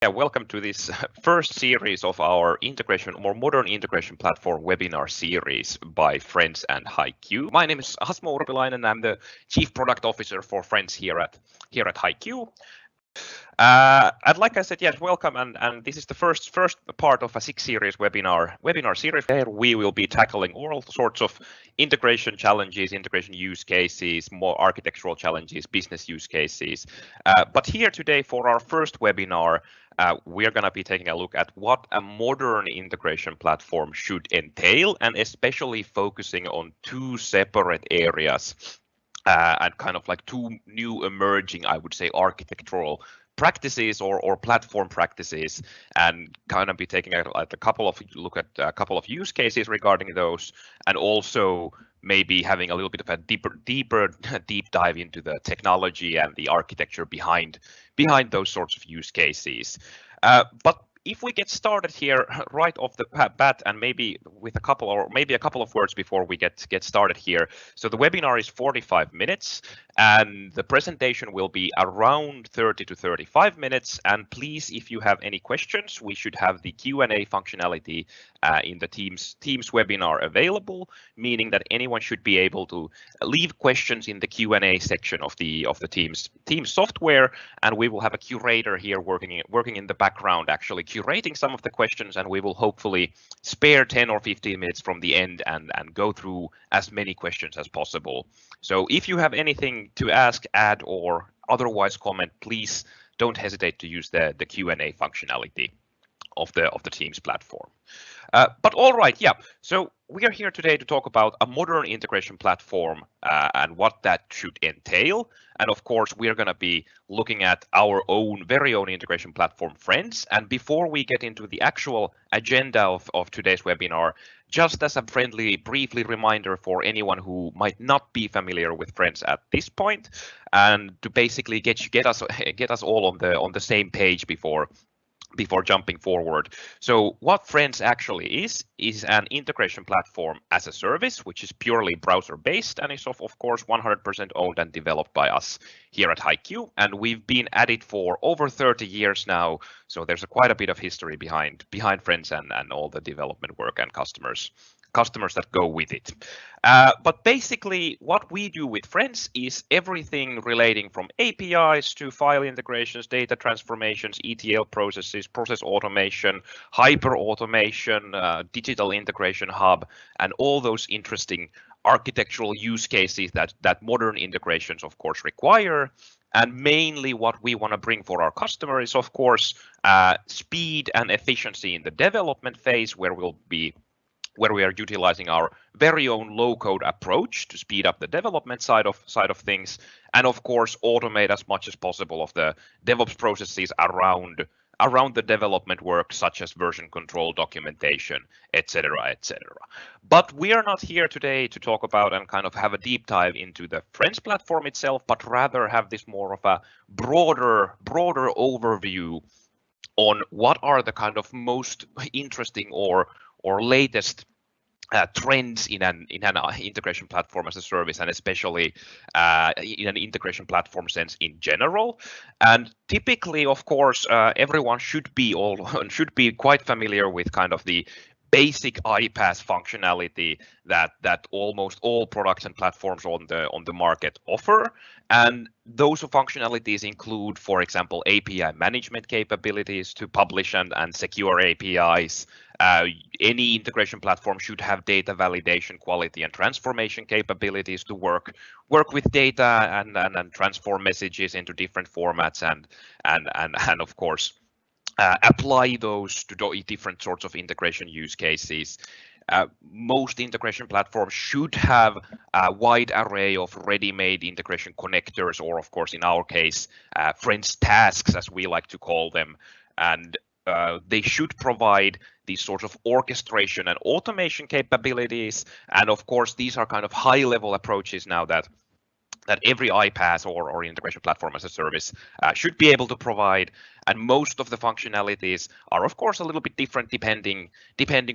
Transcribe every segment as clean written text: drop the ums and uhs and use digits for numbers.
Yeah, welcome to this first series of our integration, more modern integration platform webinar series by Frends and HiQ. My name is Hasmo Urpilainen. I'm the Chief Product Officer for Frends here at HiQ. And like I said, yes, welcome. And this is the first part of a six-series webinar series where we will be tackling all sorts of integration challenges, integration use cases, more architectural challenges, business use cases. But here today for our first webinar, we're going to be taking a look at what a modern integration platform should entail, and especially focusing on two separate areas and kind of like two new emerging, I would say, architectural practices or platform practices, and kind of be taking a couple of use cases regarding those, and also maybe having a little bit of a deep dive into the technology and the architecture behind those sorts of use cases. But if we get started here right off the bat, and maybe with a couple of words before we get started here. So the webinar is 45 minutes, and the presentation will be around 30 to 35 minutes. And please, if you have any questions, we should have the Q&A functionality in the Teams webinar available, meaning that anyone should be able to leave questions in the Q&A section of the Teams software, and we will have a curator here working in the background, actually curating some of the questions, and we will hopefully spare 10 or 15 minutes from the end and go through as many questions as possible. So if you have anything to ask, add, or otherwise comment, please don't hesitate to use the Q&A functionality of the Teams platform. But all right, yeah. So we are here today to talk about a modern integration platform and what that should entail. And of course, we are going to be looking at our very own integration platform, Frends. And before we get into the actual agenda of today's webinar, just as a briefly reminder for anyone who might not be familiar with Frends at this point, and to basically get us all on the same page before jumping forward. So what Frends actually is an integration platform as a service, which is purely browser-based and is of course 100% owned and developed by us here at HiQ. And we've been at it for over 30 years now. So there's quite a bit of history behind Frends and all the development work and customers that go with it. But basically, what we do with Frends is everything relating from APIs to file integrations, data transformations, ETL processes, process automation, hyperautomation, digital integration hub, and all those interesting architectural use cases that modern integrations, of course, require. And mainly what we want to bring for our customer is, of course, speed and efficiency in the development phase, where we are utilizing our very own low-code approach to speed up the development side of things, and of course automate as much as possible of the DevOps processes around the development work, such as version control, documentation, etc. But we are not here today to talk about and kind of have a deep dive into the Frends platform itself, but rather have this more of a broader overview on what are the kind of most interesting or latest trends in an integration platform as a service, and especially in an integration platform sense in general. And typically, of course, everyone should be quite familiar with kind of the basic iPaaS functionality that almost all products and platforms on the market offer. And those functionalities include, for example, API management capabilities to publish and secure APIs. Any integration platform should have data validation, quality, and transformation capabilities to work with data and transform messages into different formats and of course apply those to different sorts of integration use cases. Most integration platforms should have a wide array of ready-made integration connectors, or of course, in our case, Frends tasks, as we like to call them. And they should provide these sorts of orchestration and automation capabilities. And of course, these are kind of high-level approaches now that that every iPaaS or integration platform as a service should be able to provide. And most of the functionalities are, of course, a little bit different depending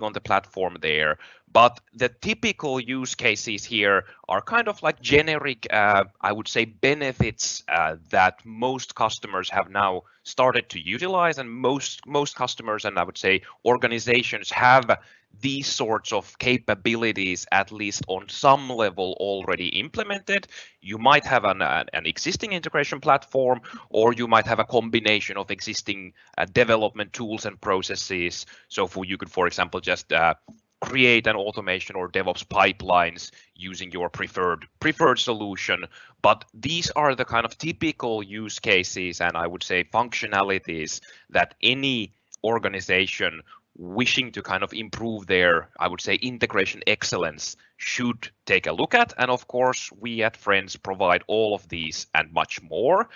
on the platform there. But the typical use cases here are kind of like generic, I would say, benefits that most customers have now started to utilize, and most customers and I would say organizations have these sorts of capabilities at least on some level already implemented. You might have an existing integration platform, or you might have a combination of existing development tools and processes. So you could, for example, just create an automation or DevOps pipelines using your preferred solution. But these are the kind of typical use cases and I would say functionalities that any organization wishing to kind of improve their, I would say, integration excellence should take a look at. And of course, we at Frends provide all of these and much more.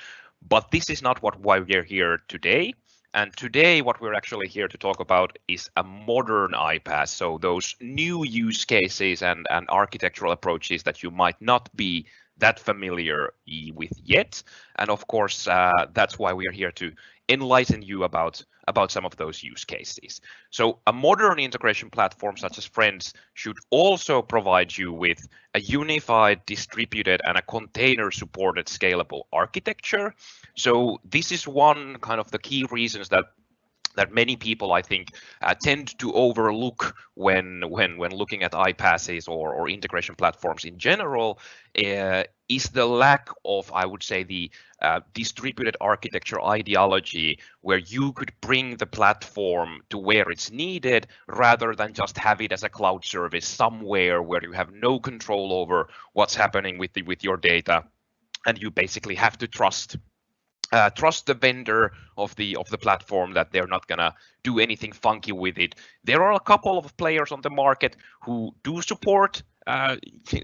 But this is not why we're here today. And today, what we're actually here to talk about is a modern iPaaS. So those new use cases and architectural approaches that you might not be that familiar with yet. And of course, that's why we are here to enlighten you about some of those use cases. So a modern integration platform such as Frends should also provide you with a unified, distributed, and a container-supported scalable architecture. So this is one kind of the key reasons that many people, I think, tend to overlook when looking at iPaaSes or integration platforms in general, is the lack of, I would say, the distributed architecture ideology where you could bring the platform to where it's needed rather than just have it as a cloud service somewhere where you have no control over what's happening with your data, and you basically have to trust the vendor of the platform that they're not gonna do anything funky with it. There are a couple of players on the market who do support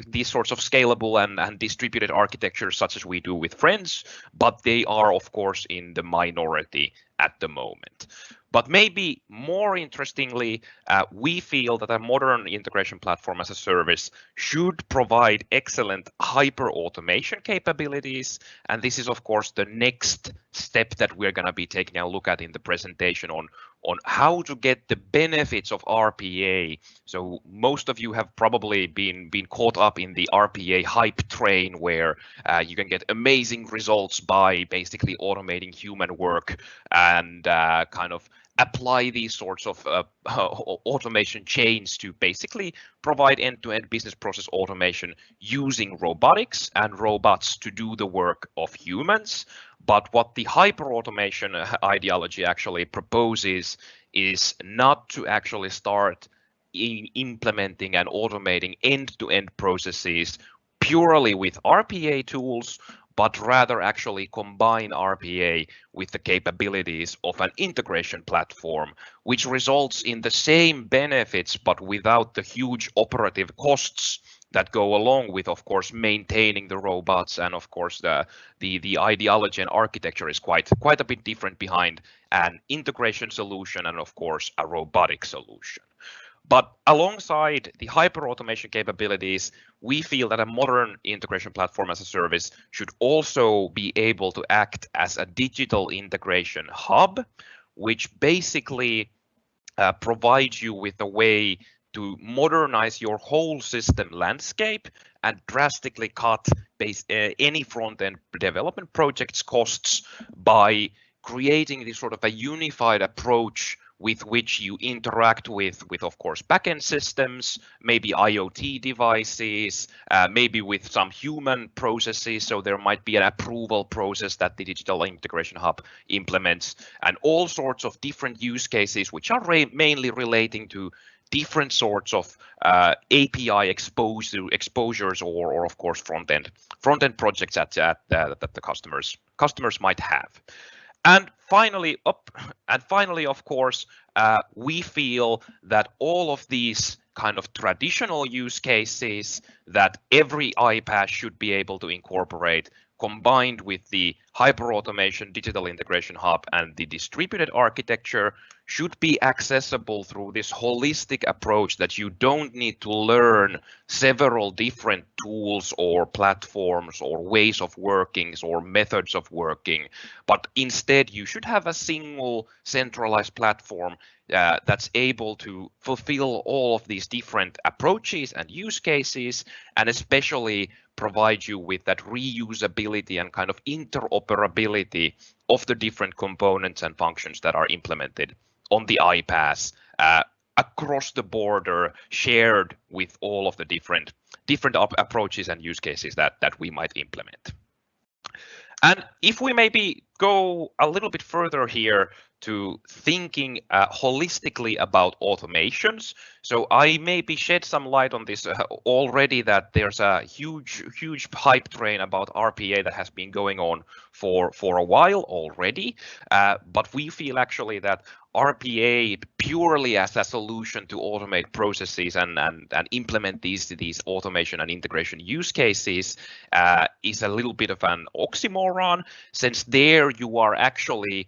these sorts of scalable and distributed architectures such as we do with Frends, but they are of course in the minority at the moment. But maybe more interestingly, we feel that a modern integration platform as a service should provide excellent hyper-automation capabilities. And this is, of course, the next step that we're going to be taking a look at in the presentation on how to get the benefits of RPA. So most of you have probably been caught up in the RPA hype train where you can get amazing results by basically automating human work and kind of apply these sorts of automation chains to basically provide end-to-end business process automation using robotics and robots to do the work of humans. But what the hyper-automation ideology actually proposes is not to actually start implementing and automating end-to-end processes purely with RPA tools, but rather actually combine RPA with the capabilities of an integration platform, which results in the same benefits, but without the huge operative costs that go along with, of course, maintaining the robots. And of course, the ideology and architecture is quite a bit different behind an integration solution and, of course, a robotic solution. But alongside the hyper-automation capabilities, we feel that a modern integration platform as a service should also be able to act as a digital integration hub, which basically provides you with a way to modernize your whole system landscape and drastically cut any front-end development project's costs by creating this sort of a unified approach with which you interact with of course, backend systems, maybe IoT devices, maybe with some human processes. So there might be an approval process that the Digital Integration Hub implements, and all sorts of different use cases, which are mainly relating to different sorts of API exposures or of course front-end projects that the customers might have. And finally, of course, we feel that all of these kind of traditional use cases that every iPaaS should be able to incorporate, combined with the hyper-automation, digital integration hub, and the distributed architecture, should be accessible through this holistic approach that you don't need to learn several different tools or platforms or ways of working or methods of working, but instead you should have a single centralized platform that's able to fulfill all of these different approaches and use cases, and especially provide you with that reusability and kind of interoperability of the different components and functions that are implemented on the iPaaS across the border, shared with all of the different approaches and use cases that we might implement. And if we maybe go a little bit further here to thinking holistically about automations. So I maybe shed some light on this already, that there's a huge hype train about RPA that has been going on for a while already. But we feel actually that RPA purely as a solution to automate processes and implement these automation and integration use cases is a little bit of an oxymoron, since there you are actually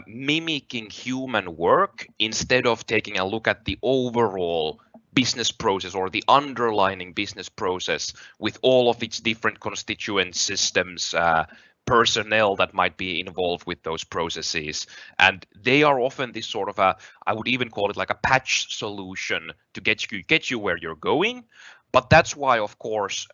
mimicking human work instead of taking a look at the overall business process or the underlying business process with all of its different constituent systems, personnel that might be involved with those processes. And they are often this sort of I would even call it like a patch solution to get you where you're going. But that's why, of course,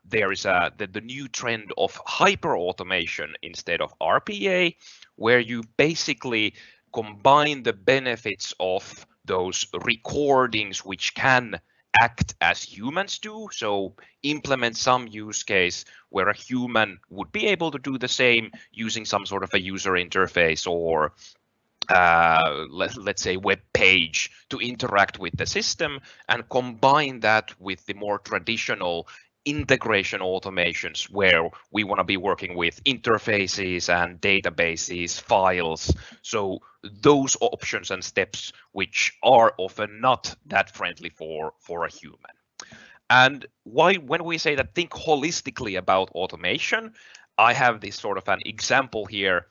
there is the new trend of hyperautomation instead of RPA, where you basically combine the benefits of those recordings which can act as humans do. So implement some use case where a human would be able to do the same using some sort of a user interface or let's say web page to interact with the system, and combine that with the more traditional integration automations where we want to be working with interfaces and databases, files. So those options and steps which are often not that friendly for a human. And when we say that think holistically about automation, I have this sort of an example here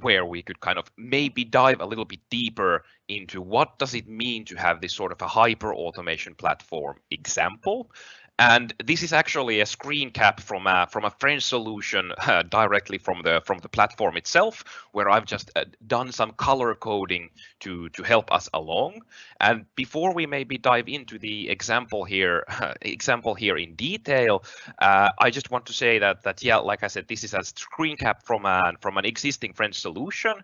where we could kind of maybe dive a little bit deeper into what does it mean to have this sort of a hyper automation platform example. And this is actually a screen cap from a Frends solution directly from the platform itself, where I've just done some color coding to help us along. And before we maybe dive into the example here in detail, I just want to say that yeah, like I said, this is a screen cap from an existing Frends solution,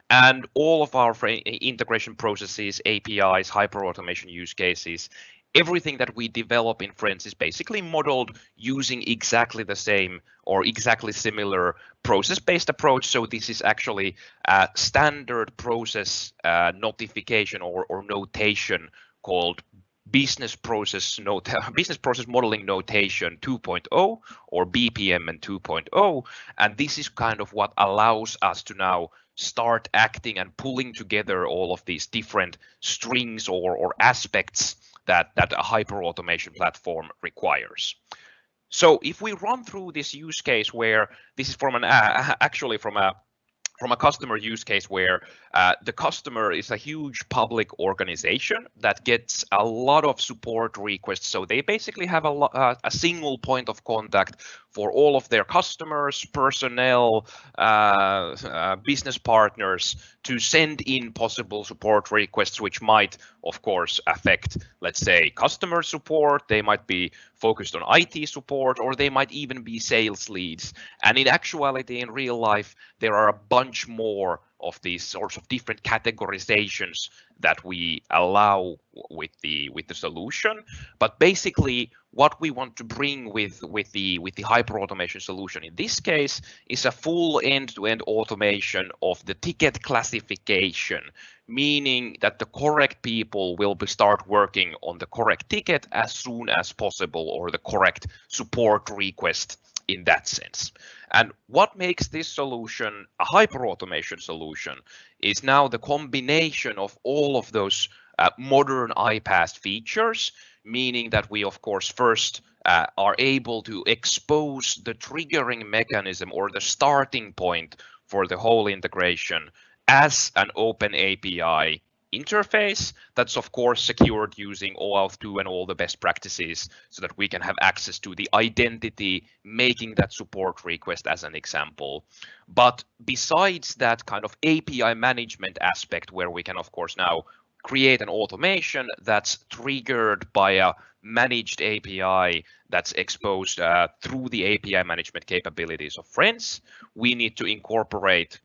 and all of our integration processes, APIs, hyperautomation use cases, everything that we develop in Frends is basically modeled using exactly the same or exactly similar process-based approach. So this is actually a standard process notification or notation called business process modeling notation 2.0 or BPM and 2.0. And this is kind of what allows us to now start acting and pulling together all of these different strings or aspects that a hyperautomation platform requires. So if we run through this use case, where this is from actually from a customer use case where the customer is a huge public organization that gets a lot of support requests. So they basically have a single point of contact for all of their customers, personnel, business partners to send in possible support requests, which might, of course, affect, let's say, customer support. They might be focused on IT support, or they might even be sales leads. And in actuality, in real life, there are a bunch more of these sorts of different categorizations that we allow with the solution. But basically, what we want to bring with the hyperautomation solution in this case is a full end-to-end automation of the ticket classification, meaning that the correct people will start working on the correct ticket as soon as possible, or the correct support request in that sense. And what makes this solution a hyperautomation solution is now the combination of all of those modern iPaaS features, meaning that we, of course, first are able to expose the triggering mechanism or the starting point for the whole integration as an open API interface that's of course secured using OAuth 2 and all the best practices so that we can have access to the identity making that support request as an example. But besides that kind of API management aspect where we can of course now create an automation that's triggered by a managed API that's exposed through the API management capabilities of Frends, we need to incorporate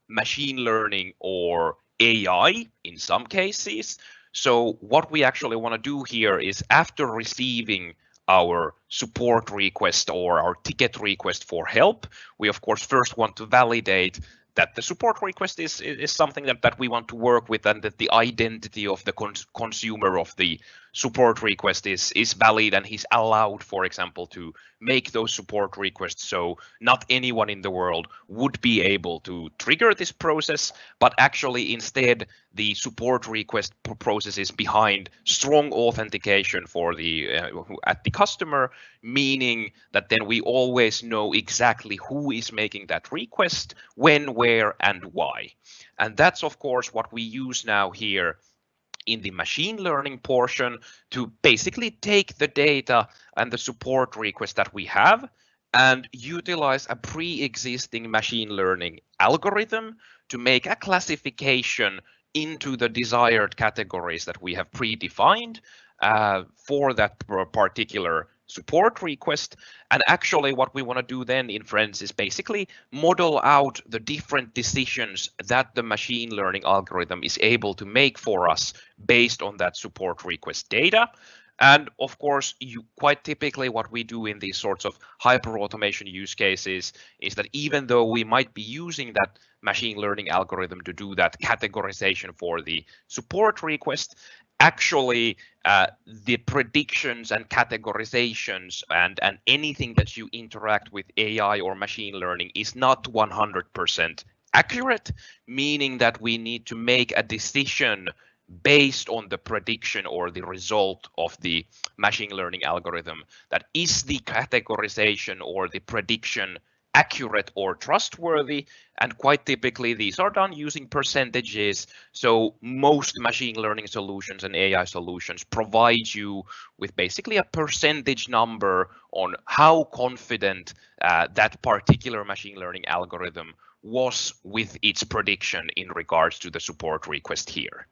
machine learning or AI in some cases. So what we actually want to do here is after receiving our support request or our ticket request for help, we of course first want to validate that the support request is something that we want to work with and that the identity of the consumer of the support request is valid and he's allowed, for example, to make those support requests. So not anyone in the world would be able to trigger this process, but actually instead the support request process is behind strong authentication for the at the customer, meaning that then we always know exactly who is making that request, when, where, and why. And that's of course what we use now here in the machine learning portion to basically take the data and the support request that we have and utilize a pre-existing machine learning algorithm to make a classification into the desired categories that we have predefined for that particular support request. And actually what we want to do then in Frends is basically model out the different decisions that the machine learning algorithm is able to make for us based on that support request data. And of course, quite typically what we do in these sorts of hyperautomation use cases is that even though we might be using that machine learning algorithm to do that categorization for the support request, actually the predictions and categorizations and anything that you interact with AI or machine learning is not 100% accurate, meaning that we need to make a decision based on the prediction or the result of the machine learning algorithm. That is the categorization or the prediction accurate or trustworthy, and quite typically these are done using percentages. So most machine learning solutions and AI solutions provide you with basically a percentage number on how confident that particular machine learning algorithm was with its prediction in regards to the support request here.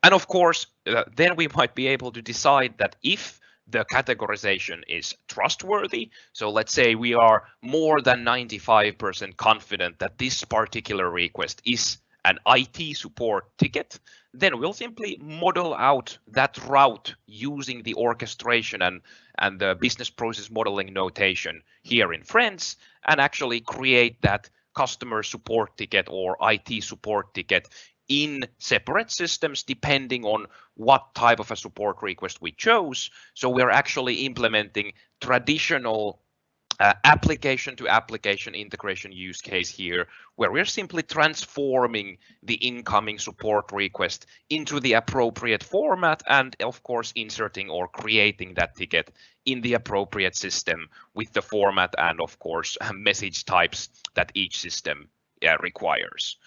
And of course, then we might be able to decide that if the categorization is trustworthy, so let's say we are more than 95% confident that this particular request is an IT support ticket, then we'll simply model out that route using the orchestration and the business process modeling notation here in Frends and actually create that customer support ticket or IT support ticket in separate systems depending on what type of a support request we chose. So we're actually implementing traditional application to application integration use case here, where we're simply transforming the incoming support request into the appropriate format and of course inserting or creating that ticket in the appropriate system with the format and of course message types that each system requires.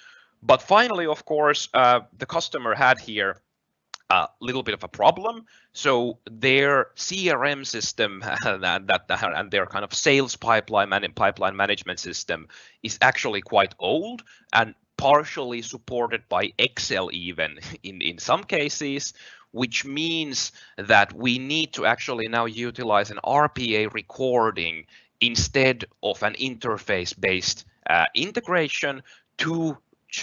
But finally, of course, the customer had here a little bit of a problem. So their CRM system and their kind of sales pipeline management system is actually quite old and partially supported by Excel even in some cases, which means that we need to actually now utilize an RPA recording instead of an interface-based integration to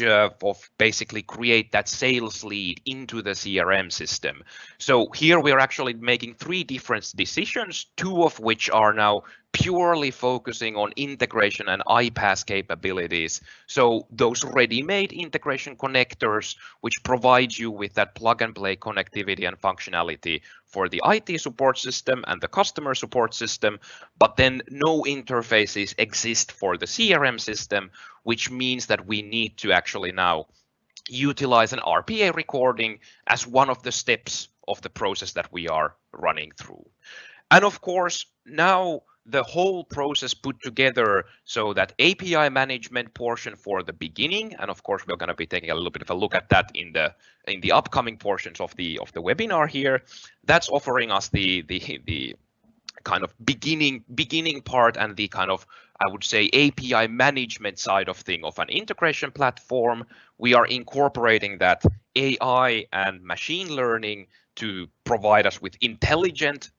of basically create that sales lead into the CRM system. So here we're actually making three different decisions, two of which are now purely focusing on integration and iPaaS capabilities. So those ready-made integration connectors, which provide you with that plug and play connectivity and functionality for the IT support system and the customer support system, but then no interfaces exist for the CRM system, which means that we need to actually now utilize an RPA recording as one of the steps of the process that we are running through. And of course, now the whole process put together so that API management portion for the beginning, and of course we're going to be taking a little bit of a look at that in the upcoming portions of the webinar here. That's offering us the kind of beginning part and the kind of, I would say, API management side of thing of an integration platform. We are incorporating that AI and machine learning to provide us with intelligence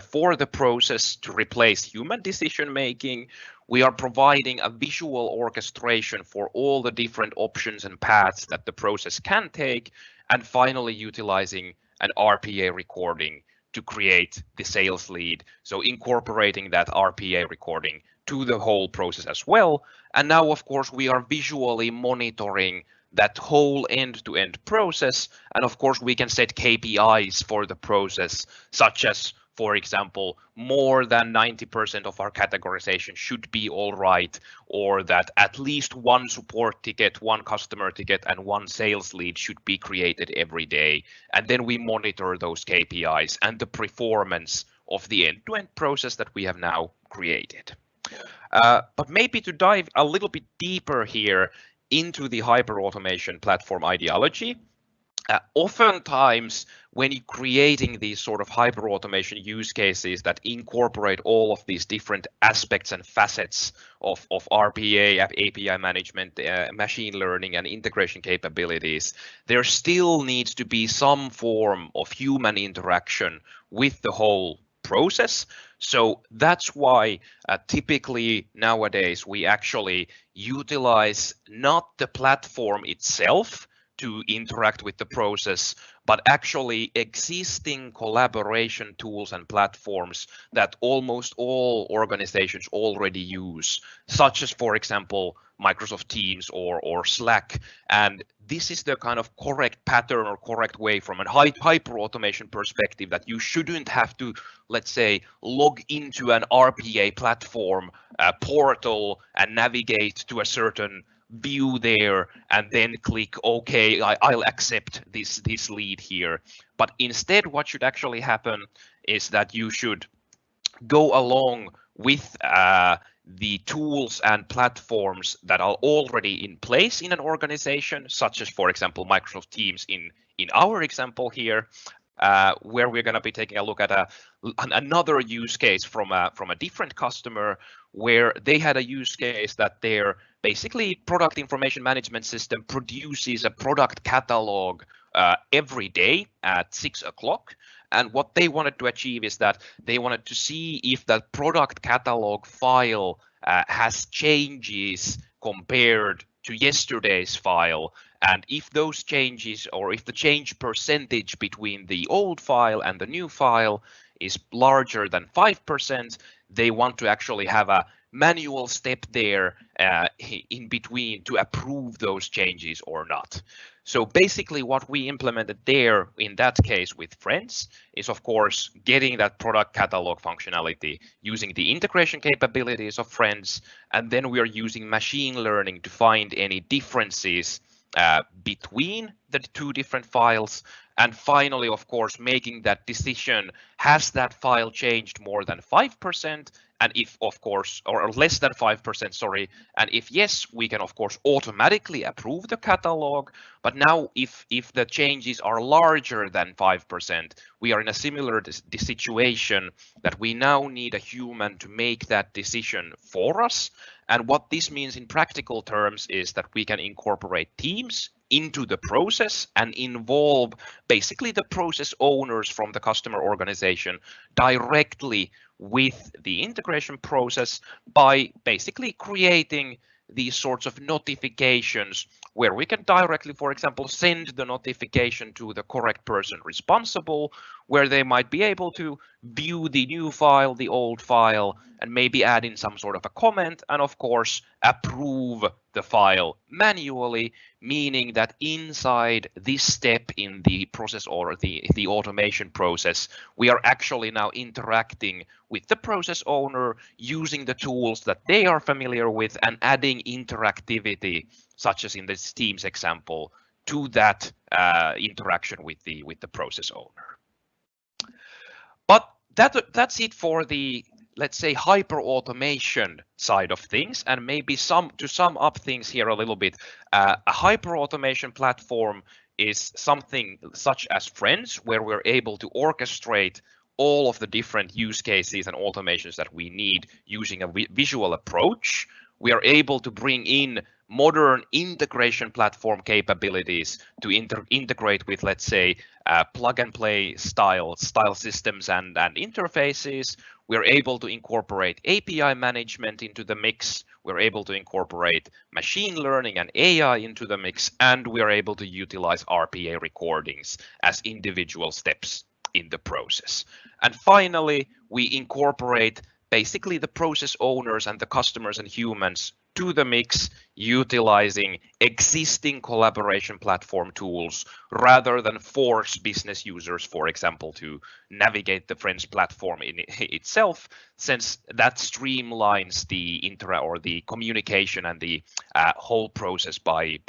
for the process to replace human decision making. We are providing a visual orchestration for all the different options and paths that the process can take, and finally utilizing an RPA recording to create the sales lead. So incorporating that RPA recording to the whole process as well. And now, of course, we are visually monitoring that whole end-to-end process. And of course, we can set KPIs for the process, such as, for example, more than 90% of our categorization should be all right, or that at least one support ticket, one customer ticket, and one sales lead should be created every day. And then we monitor those KPIs and the performance of the end-to-end process that we have now created. But maybe to dive a little bit deeper here into the hyperautomation platform ideology, oftentimes when you're creating these sort of hyperautomation use cases that incorporate all of these different aspects and facets of RPA, API management, machine learning, and integration capabilities, there still needs to be some form of human interaction with the whole process. So that's why typically nowadays we actually utilize not the platform itself to interact with the process, but actually existing collaboration tools and platforms that almost all organizations already use, such as, for example, Microsoft Teams or Slack. And this is the kind of correct pattern or correct way from a hyperautomation perspective, that you shouldn't have to, let's say, log into an RPA platform portal and navigate to a certain view there and then click OK, I'll accept this lead here. But instead, what should actually happen is that you should go along with the tools and platforms that are already in place in an organization, such as, for example, Microsoft Teams in our example here, where we're going to be taking a look at another use case from a different customer, where they had a use case that their basically product information management system produces a product catalog every day at 6 o'clock. And what they wanted to achieve is that they wanted to see if that product catalog file has changes compared to yesterday's file. And if those changes, or if the change percentage between the old file and the new file is larger than 5%, they want to actually have a manual step there in between to approve those changes or not. So basically what we implemented there in that case with Frends is, of course, getting that product catalog functionality using the integration capabilities of Frends, and then we are using machine learning to find any differences between the two different files. And finally, of course, making that decision, has that file changed more than 5%? And if, of course, or less than 5%, sorry. And if yes, we can, of course, automatically approve the catalog. But now if the changes are larger than 5%, we are in a similar situation that we now need a human to make that decision for us. And what this means in practical terms is that we can incorporate teams into the process and involve basically the process owners from the customer organization directly with the integration process by basically creating these sorts of notifications where we can directly, for example, send the notification to the correct person responsible, where they might be able to view the new file, the old file, and maybe add in some sort of a comment, and of course approve the file manually, meaning that inside this step in the process or the automation process, we are actually now interacting with the process owner using the tools that they are familiar with and adding interactivity, such as in this Teams example, to that interaction with the process owner. But that's it for the let's say, hyperautomation side of things, and maybe to sum up things here a little bit, a hyperautomation platform is something such as Frends, where we're able to orchestrate all of the different use cases and automations that we need using a visual approach. We are able to bring in modern integration platform capabilities to integrate with, let's say, plug and play style systems and interfaces. We're able to incorporate API management into the mix. We're able to incorporate machine learning and AI into the mix, and we're able to utilize RPA recordings as individual steps in the process. And finally, we incorporate basically the process owners and the customers and humans to the mix, utilizing existing collaboration platform tools rather than force business users, for example, to navigate the Frends platform in itself, since that streamlines the the communication and the whole process by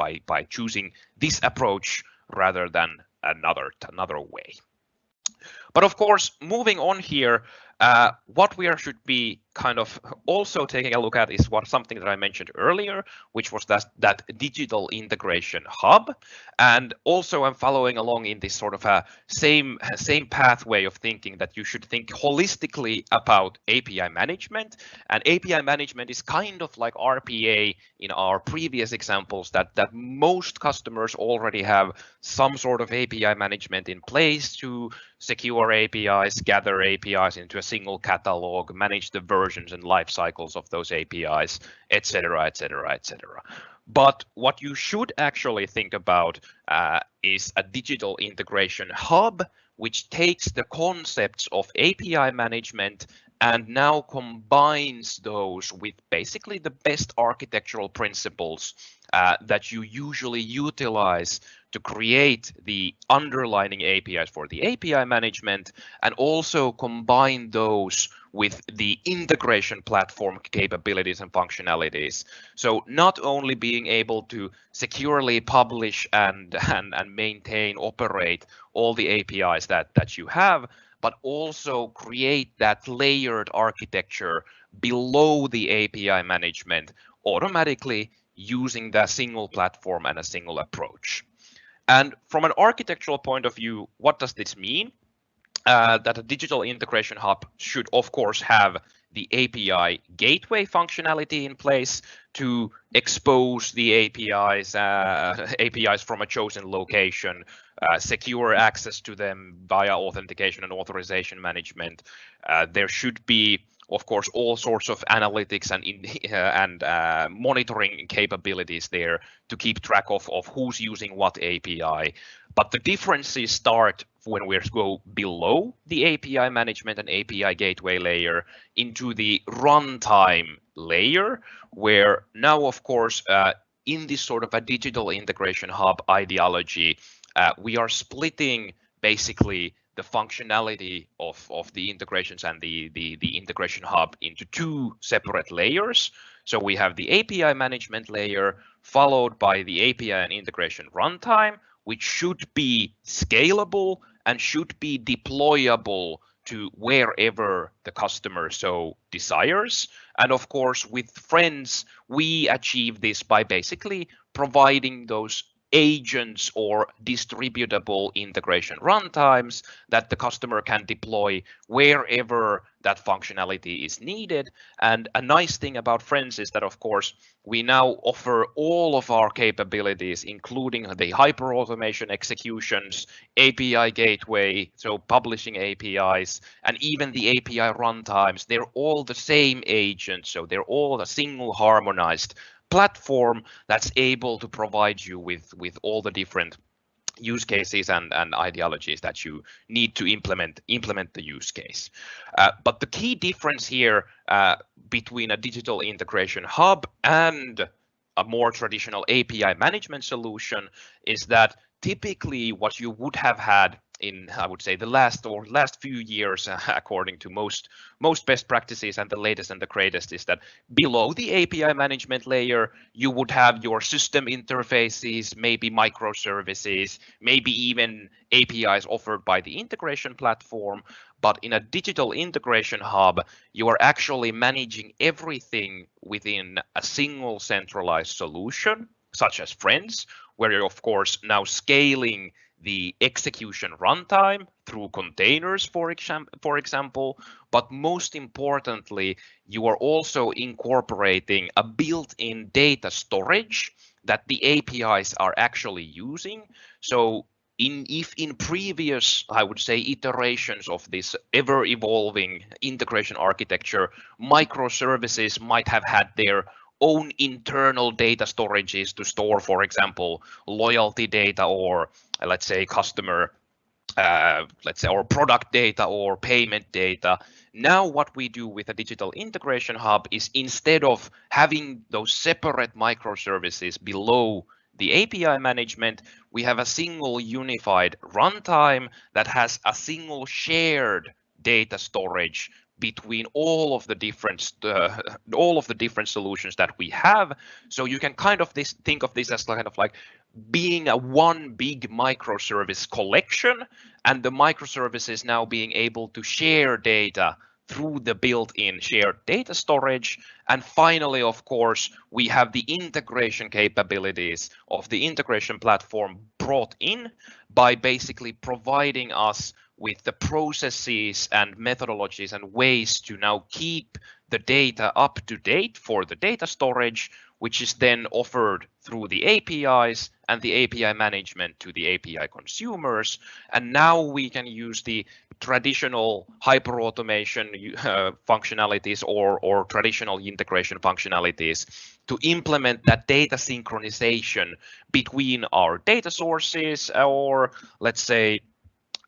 choosing this approach rather than another way. But of course, moving on here, what we should be kind of also taking a look at is something that I mentioned earlier, which was that digital integration hub. And also I'm following along in this sort of a same pathway of thinking that you should think holistically about API management. And API management is kind of like RPA in our previous examples, that most customers already have some sort of API management in place to secure APIs, gather APIs into a single catalog, manage the versions and life cycles of those APIs, etc., etc., etc. But what you should actually think about is a digital integration hub, which takes the concepts of API management and now combines those with basically the best architectural principles that you usually utilize to create the underlying APIs for the API management, and also combine those with the integration platform capabilities and functionalities. So not only being able to securely publish and maintain, operate all the APIs that you have, but also create that layered architecture below the API management automatically using the single platform and a single approach. And from an architectural point of view, what does this mean? That a digital integration hub should, of course, have the API gateway functionality in place to expose the APIs from a chosen location, secure access to them via authentication and authorization management. There should be, of course, all sorts of analytics and monitoring capabilities there to keep track of who's using what API. But the differences start when we go below the API management and API gateway layer into the runtime layer, where now, of course, in this sort of a digital integration hub ideology, we are splitting basically the functionality of the integrations and the integration hub into two separate layers. So we have the API management layer followed by the API and integration runtime, which should be scalable and should be deployable to wherever the customer so desires. And of course, with Frends, we achieve this by basically providing those agents or distributable integration runtimes that the customer can deploy wherever that functionality is needed. And a nice thing about Frends is that, of course, we now offer all of our capabilities, including the hyperautomation executions, API gateway, so publishing APIs, and even the API runtimes. They're all the same agents, so they're all a single harmonized platform that's able to provide you with all the different use cases and ideologies that you need to implement the use case. But the key difference here between a digital integration hub and a more traditional API management solution is that typically what you would have had I would say the last few years, according to most best practices and the latest and the greatest, is that below the API management layer, you would have your system interfaces, maybe microservices, maybe even APIs offered by the integration platform. But in a digital integration hub, you are actually managing everything within a single centralized solution, such as Frends, where you're of course now scaling the execution runtime through containers, for example, but most importantly, you are also incorporating a built-in data storage that the APIs are actually using. So if in previous, I would say, iterations of this ever-evolving integration architecture, microservices might have had their own internal data storages to store, for example, loyalty data or let's say customer or product data or payment data. Now what we do with a digital integration hub is instead of having those separate microservices below the API management, we have a single unified runtime that has a single shared data storage between all of the different solutions that we have. So you can kind of think of this as kind of like being a one big microservice collection, and the microservices now being able to share data through the built-in shared data storage. And finally, of course, we have the integration capabilities of the integration platform brought in by basically providing us with the processes and methodologies and ways to now keep the data up to date for the data storage, which is then offered through the APIs and the API management to the API consumers. And now we can use the traditional hyperautomation functionalities or traditional integration functionalities to implement that data synchronization between our data sources, or let's say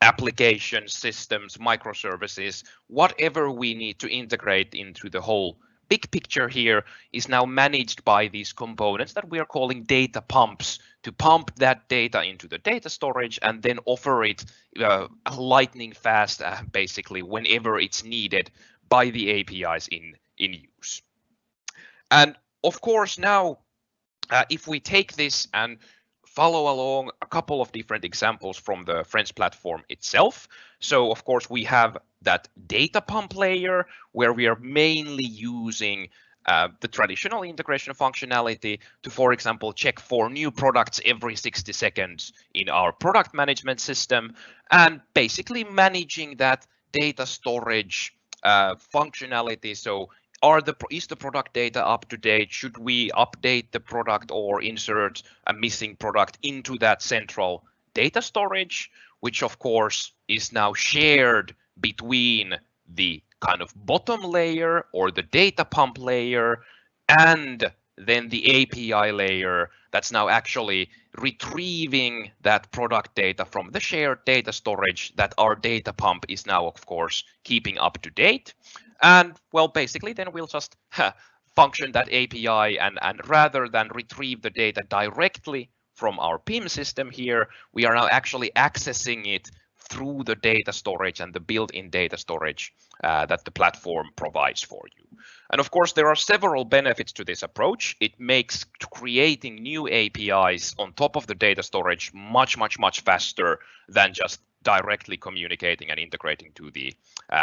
applications, systems, microservices, whatever we need to integrate into the whole big picture here is now managed by these components that we are calling data pumps to pump that data into the data storage and then offer it lightning fast, basically whenever it's needed by the APIs in use. And of course, now if we take this and follow along a couple of different examples from the Frends platform itself. So of course we have that data pump layer where we are mainly using the traditional integration functionality to, for example, check for new products every 60 seconds in our product management system, and basically managing that data storage functionality. So is the product data up to date? Should we update the product or insert a missing product into that central data storage, which of course is now shared between the kind of bottom layer or the data pump layer and then the API layer that's now actually retrieving that product data from the shared data storage that our data pump is now, of course, keeping up to date. And well, basically, then we'll just function that API, and rather than retrieve the data directly from our PIM system here, we are now actually accessing it through the data storage and the built-in data storage that the platform provides for you. And of course, there are several benefits to this approach. It makes creating new APIs on top of the data storage much faster than just directly communicating and integrating to the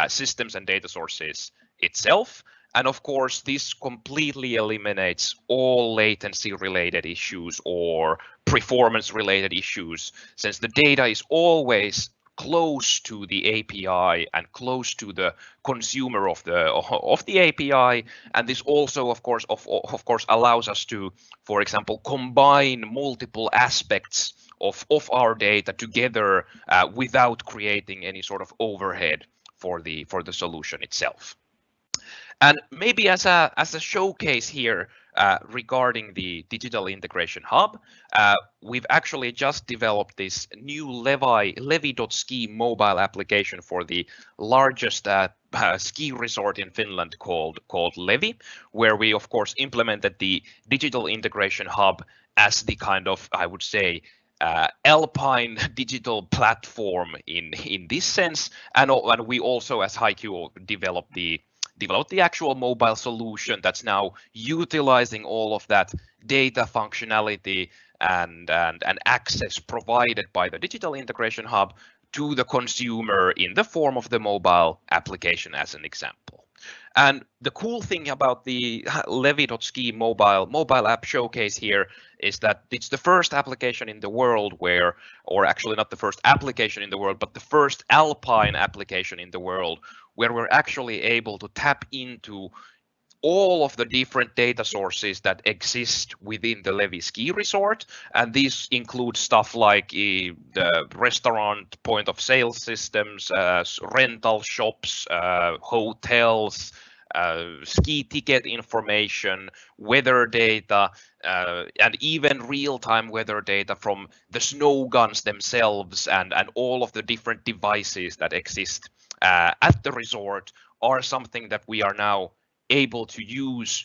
systems and data sources itself. And of course, this completely eliminates all latency related issues or performance related issues, since the data is always close to the API and close to the consumer of the API. And this also, of course, allows us to, for example, combine multiple aspects of our data together without creating any sort of overhead for the solution itself. And maybe as a showcase here regarding the digital integration hub, we've actually just developed this new Levi.ski mobile application for the largest ski resort in Finland called Levi, where we of course implemented the digital integration hub as the kind of, I would say, alpine digital platform in this sense, and we also as HiQ developed the actual mobile solution that's now utilizing all of that data functionality and access provided by the digital integration hub to the consumer in the form of the mobile application as an example. And the cool thing about the Levy.ski mobile app showcase here is that it's the first application in the world where, or actually not the first application in the world, but the first alpine application in the world where we're actually able to tap into all of the different data sources that exist within the Levy ski resort. And these include stuff like the restaurant point of sale systems, rental shops, hotels, ski ticket information, weather data, and even real-time weather data from the snow guns themselves, and all of the different devices that exist at the resort are something that we are now able to use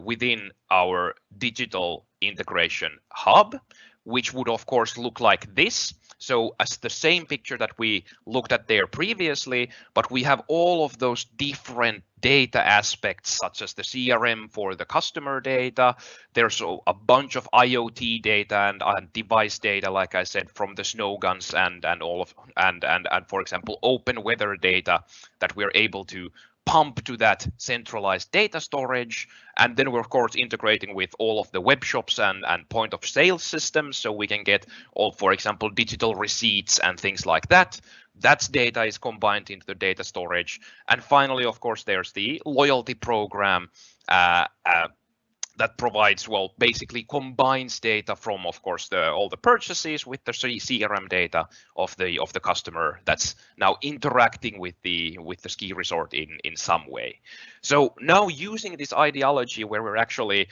within our digital integration hub, which would of course look like this. So as the same picture that we looked at there previously, but we have all of those different data aspects, such as the CRM for the customer data. There's a bunch of IoT data and device data, like I said, from the snow guns and all of and for example, open weather data that we're able to pump to that centralized data storage. And then we're of course integrating with all of the web shops and point of sale systems, so we can get all, for example, digital receipts and things like that. That data is combined into the data storage. And finally, of course, there's the loyalty program that provides, well, basically combines data from, of course, all the purchases with the CRM data of the customer that's now interacting with the ski resort in some way. So now using this ideology where we're actually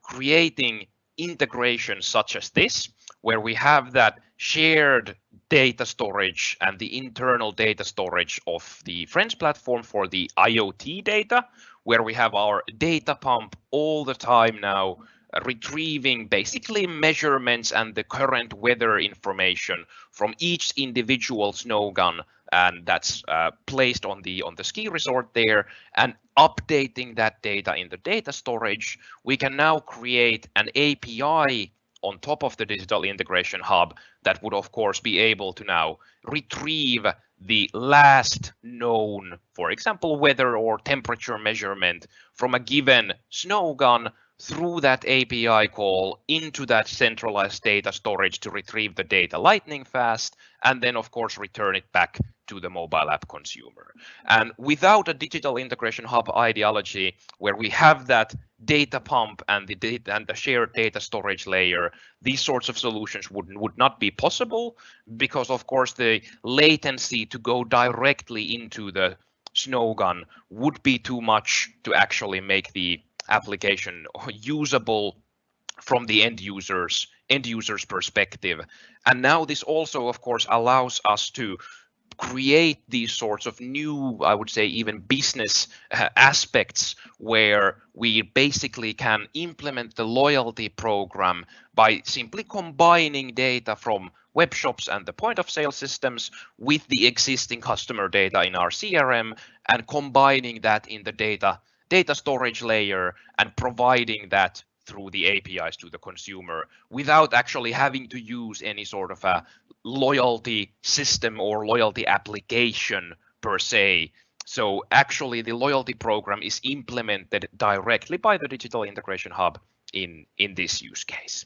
creating integration such as this, where we have that shared data storage and the internal data storage of the Frends platform for the IoT data, where we have our data pump all the time now retrieving basically measurements and the current weather information from each individual snow gun, and that's placed on the ski resort there, and updating that data in the data storage. We can now create an API on top of the digital integration hub that would of course be able to now retrieve the last known, for example, weather or temperature measurement from a given snow gun through that API call into that centralized data storage to retrieve the data lightning fast, and then of course return it back to the mobile app consumer. And without a digital integration hub ideology where we have that data pump and the data and the shared data storage layer, these sorts of solutions would not be possible, because of course the latency to go directly into the snow gun would be too much to actually make the application usable from the end user's perspective. And now this also of course allows us to create these sorts of new, I would say even business aspects, where we basically can implement the loyalty program by simply combining data from web shops and the point of sale systems with the existing customer data in our CRM, and combining that in the data storage layer and providing that through the APIs to the consumer without actually having to use any sort of a loyalty system or loyalty application per se. So actually the loyalty program is implemented directly by the digital integration hub in this use case.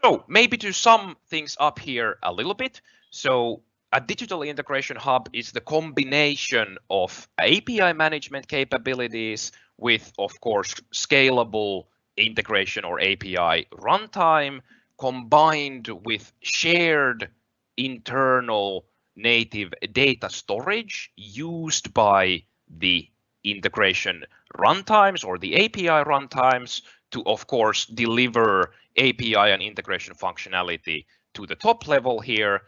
So maybe to sum things up here a little bit. So a digital integration hub is the combination of API management capabilities with, of course, scalable integration or API runtime, combined with shared internal native data storage used by the integration runtimes or the API runtimes to, of course, deliver API and integration functionality to the top level here.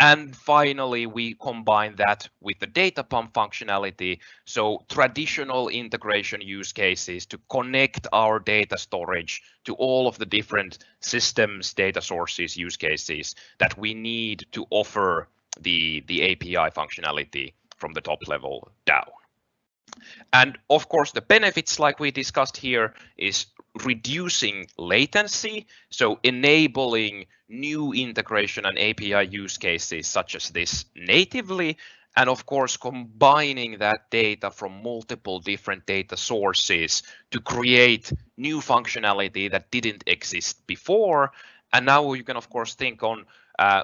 And finally, we combine that with the data pump functionality. So traditional integration use cases to connect our data storage to all of the different systems, data sources, use cases that we need to offer the API functionality from the top level down. And of course, the benefits, like we discussed here, is reducing latency, so enabling new integration and API use cases such as this natively, and of course, combining that data from multiple different data sources to create new functionality that didn't exist before. And now you can, of course, think on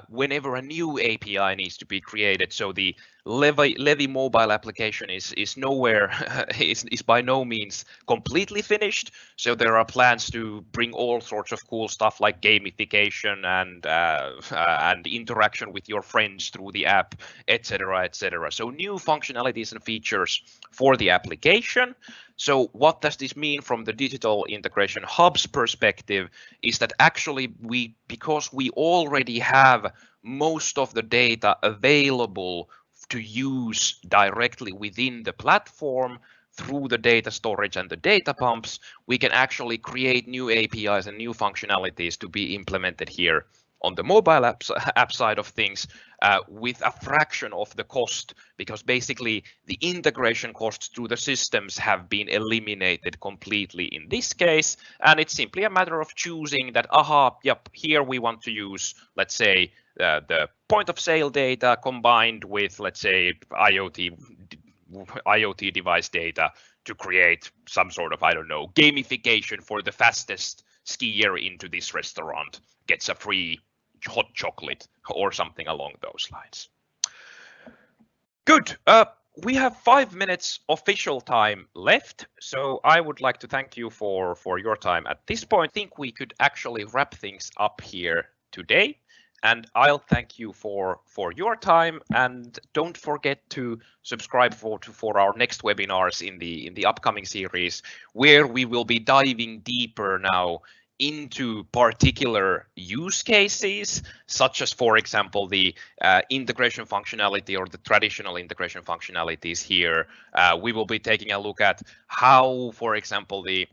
whenever a new API needs to be created. So the Levy mobile application is nowhere, is by no means completely finished. So there are plans to bring all sorts of cool stuff like gamification and interaction with your friends through the app, etc., etc. So new functionalities and features for the application. So what does this mean from the digital integration hub's perspective is that actually because we already have most of the data available to use directly within the platform through the data storage and the data pumps, we can actually create new APIs and new functionalities to be implemented here on the mobile app side of things with a fraction of the cost, because basically the integration costs to the systems have been eliminated completely in this case. And it's simply a matter of choosing that, yep, here we want to use, let's say, the point of sale data combined with, let's say, IoT device data to create some sort of, I don't know, gamification for the fastest skier into this restaurant gets a free hot chocolate or something along those lines. Good. We have 5 minutes official time left, so I would like to thank you for your time at this point. I think we could actually wrap things up here today. And I'll thank you for your time, and don't forget to subscribe for our next webinars in the upcoming series, where we will be diving deeper now into particular use cases, such as, for example, the integration functionality or the traditional integration functionalities here. We will be taking a look at how, for example, the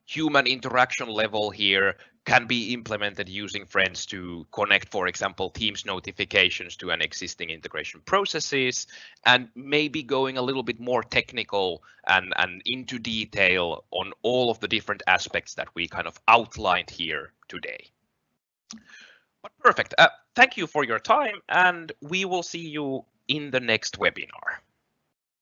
human interaction level here can be implemented using Frends to connect, for example, Teams notifications to an existing integration processes, and maybe going a little bit more technical and into detail on all of the different aspects that we kind of outlined here today. But perfect. Thank you for your time, and we will see you in the next webinar.